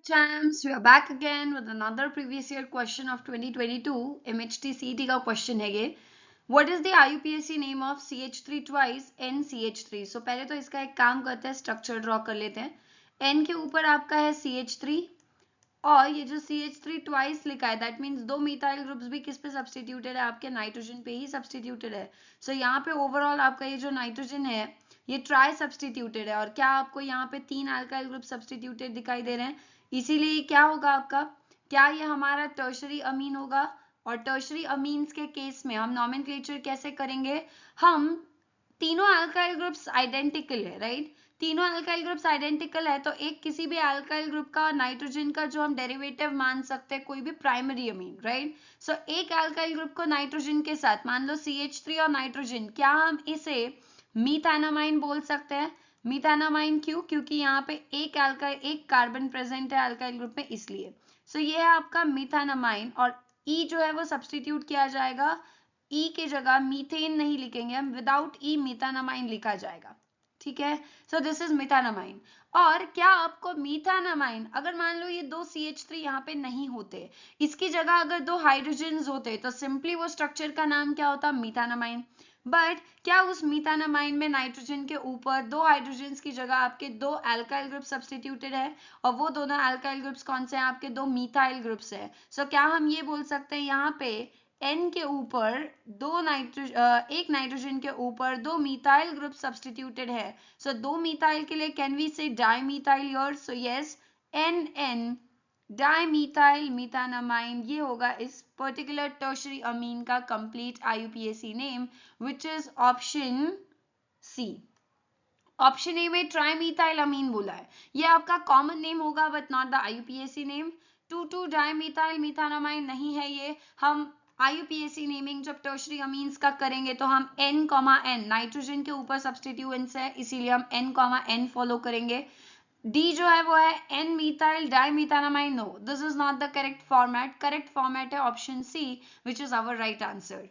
Champs, we are back again with another previous year question of 2022 MHT CET का question है ये. What is the IUPAC name of CH3 twice NCH3? So पहले तो इसका एक काम करते हैं, स्ट्रक्चर ड्रॉ कर लेते हैं. N के ऊपर आपका है CH3 और ये जो CH3 ट्वाइस लिखा है दैट मीन्स दो मिथाइल ग्रुप्स भी किस पे सब्स्टिट्यूटेड है, आपके नाइट्रोजन पे ही सब्स्टिट्यूटेड है. सो यहाँ पे ओवरऑल आपका ये जो नाइट्रोजन है ये ट्राई सब्स्टिट्यूटेड है और क्या आपको यहाँ पे तीन अल्काइल ग्रुप सब्स्टिट्यूटेड दिखाई दे रहे हैं, इसीलिए क्या होगा आपका, क्या ये हमारा टर्शरी अमीन होगा. और टर्शरी अमीन्स के केस में हम नॉमेनक्लेचर कैसे करेंगे, हम तीनों अल्काइल ग्रुप्स आइडेंटिकल है राइट. तीनों अल्काइल ग्रुप्स आइडेंटिकल है तो एक किसी भी अल्काइल ग्रुप का नाइट्रोजन का जो हम डेरिवेटिव मान सकते हैं कोई भी प्राइमरी अमीन राइट. सो एक अल्काइल ग्रुप को नाइट्रोजन के साथ मान लो CH3 और नाइट्रोजन, क्या हम इसे मीथानामाइन बोल सकते हैं. मीथानामाइन क्यों, क्योंकि यहाँ पे एक कार्बन प्रेजेंट है अल्काइल ग्रुप में इसलिए. सो ये है आपका मीथानामाइन और ई जो है वो सब्स्टिट्यूट किया जाएगा. ई की जगह मीथेन नहीं लिखेंगे हम, विदाउट ई मीथानामाइन लिखा जाएगा. ठीक है, सो दिस इज मीथानामाइन. और क्या आपको मीथानामाइन अगर मान लो ये दो CH3 यहाँ पे नहीं होते, इसकी जगह अगर दो हाइड्रोजन्स होते तो सिंपली वो स्ट्रक्चर का नाम क्या होता, मीथानामाइन. बट क्या उस मीथानामाइन में नाइट्रोजन के ऊपर दो हाइड्रोजन्स की जगह आपके दो अल्काइल ग्रुप सब्स्टिट्यूटेड है और वो दोनों अल्काइल ग्रुप्स कौन से हैं, आपके दो मिथाइल ग्रुप्स है. सो क्या हम ये बोल सकते हैं यहाँ पे N के ऊपर एक नाइट्रोजन के ऊपर दो मिथाइल ग्रुप सब्स्टिट्यूटेड है. सो दो मिथाइल के लिए can we say dimethyl your. So yes, NN dimethyl methanamine ये होगा इस पर्टिकुलर टर्शरी अमीन का complete IUPAC name, which is option C. Option A में ट्राइमिथाइल अमीन बोला है, ये आपका कॉमन नेम होगा but not the IUPAC name. 2,2 dimethyl methanamine नहीं है ये. हम IUPAC नेमिंग जब टर्शरी अमीन्स का करेंगे तो हम N, नाइट्रोजन के ऊपर सब्स्टिट्यूएंट्स है इसीलिए हम N, फॉलो करेंगे. डी जो है वो है N methyl dimethanamine. No, this is not the correct format. Correct format है option C, which is our right answer.